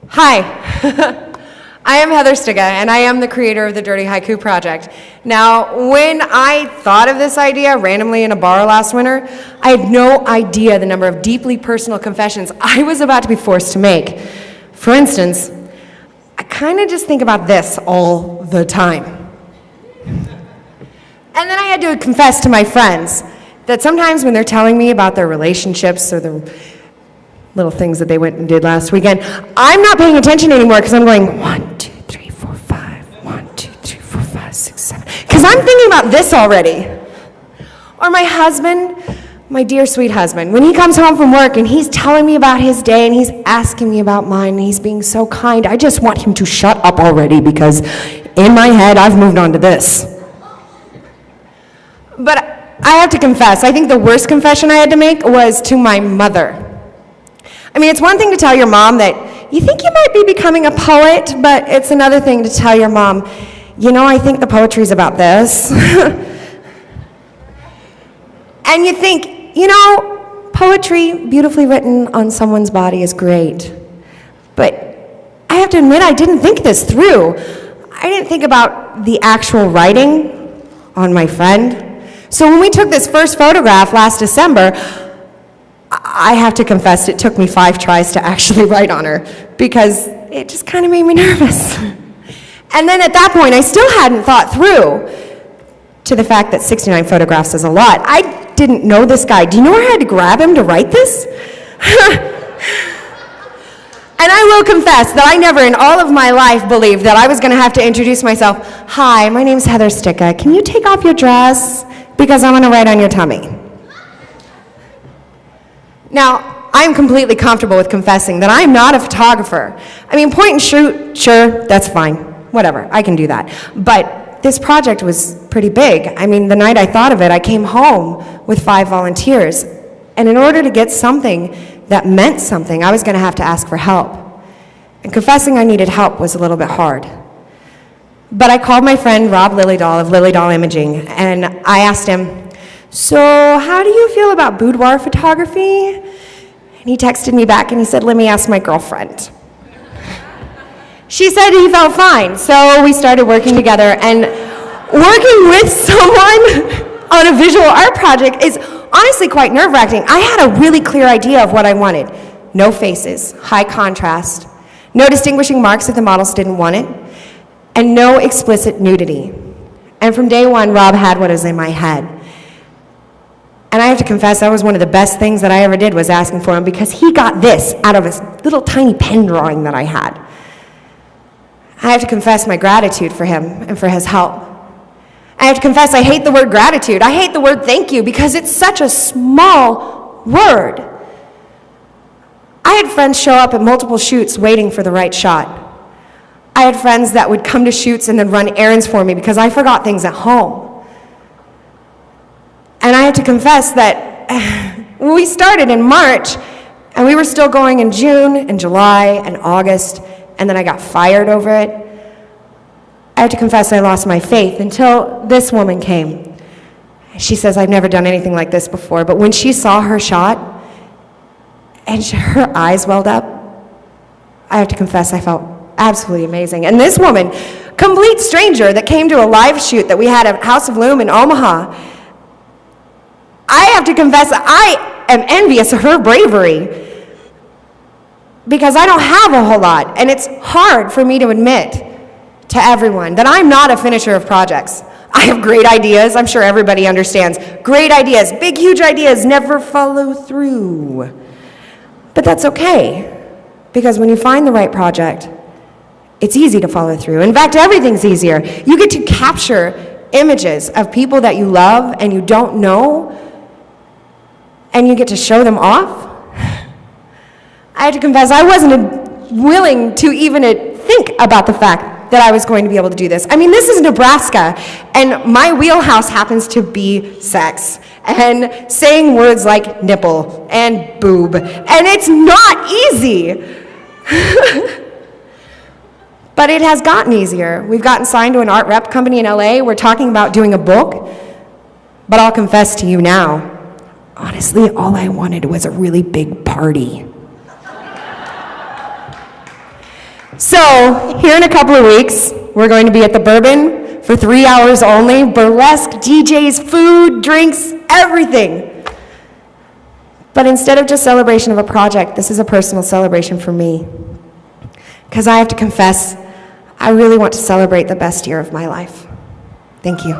Hi, I am Heather Sticka, and I am the creator of the Dirty Haiku Project. Now, when I thought of this idea randomly in a bar last winter, I had no idea the number of deeply personal confessions I was about to be forced to make. For instance, I kind of just think about this all the time. And then I had to confess to my friends that sometimes when they're telling me about their relationships or the little things that they went and did last weekend, I'm not paying attention anymore because I'm going 1, 2, 3, 4, 5, 1, 2, 3, 4, 5, 6, 7, because I'm thinking about this already. Or my husband, my dear sweet husband, when he comes home from work and he's telling me about his day and he's asking me about mine and he's being so kind, I just want him to shut up already because in my head I've moved on to this. But I have to confess, I think the worst confession I had to make was to my mother. I mean, it's one thing to tell your mom that you think you might be becoming a poet, but it's another thing to tell your mom, you know, I think the poetry's about this. And you think, you know, poetry beautifully written on someone's body is great. But I have to admit, I didn't think this through. I didn't think about the actual writing on my friend. So when we took this first photograph last December, I have to confess it took me 5 tries to actually write on her because it just kind of made me nervous. And then at that point, I still hadn't thought through to the fact that 69 photographs is a lot. I didn't know this guy. Do you know where I had to grab him to write this? And I will confess that I never in all of my life believed that I was going to have to introduce myself. Hi, my name's Heather Sticka. Can you take off your dress? Because I'm going to write on your tummy. Now, I'm completely comfortable with confessing that I'm not a photographer. I mean, point and shoot, sure, that's fine. Whatever, I can do that. But this project was pretty big. I mean, the night I thought of it, I came home with 5 volunteers. And in order to get something that meant something, I was going to have to ask for help. And confessing I needed help was a little bit hard. But I called my friend Rob Lillydahl of Lillydahl Imaging, and I asked him, so how do you feel about boudoir photography? And he texted me back and he said, let me ask my girlfriend. She said he felt fine, so we started working together, and working with someone on a visual art project is honestly quite nerve-wracking. I had a really clear idea of what I wanted. No faces, high contrast, no distinguishing marks if the models didn't want it, and no explicit nudity. And from day one, Rob had what was in my head. And I have to confess, that was one of the best things that I ever did was asking for him because he got this out of a little tiny pen drawing that I had. I have to confess my gratitude for him and for his help. I have to confess I hate the word gratitude. I hate the word thank you because it's such a small word. I had friends show up at multiple shoots waiting for the right shot. I had friends that would come to shoots and then run errands for me because I forgot things at home. And I have to confess that we started in March, and we were still going in June and July and August, and then I got fired over it. I have to confess I lost my faith until this woman came. She says, I've never done anything like this before, but when she saw her shot, and her eyes welled up, I have to confess I felt absolutely amazing. And this woman, complete stranger that came to a live shoot that we had at House of Loom in Omaha, I have to confess I am envious of her bravery because I don't have a whole lot, and it's hard for me to admit to everyone that I'm not a finisher of projects. I have great ideas. I'm sure everybody understands. Great ideas, big, huge ideas never follow through. But that's okay, because when you find the right project, it's easy to follow through. In fact, everything's easier. You get to capture images of people that you love and you don't know, and you get to show them off. I have to confess, I wasn't willing to even think about the fact that I was going to be able to do this. I mean, this is Nebraska, and my wheelhouse happens to be sex, and saying words like nipple and boob, and it's not easy. But it has gotten easier. We've gotten signed to an art rep company in LA. We're talking about doing a book, but I'll confess to you now, honestly, all I wanted was a really big party. So, here in a couple of weeks, we're going to be at the Bourbon for 3 hours only. Burlesque, DJs, food, drinks, everything. But instead of just celebration of a project, this is a personal celebration for me. Because I have to confess, I really want to celebrate the best year of my life. Thank you.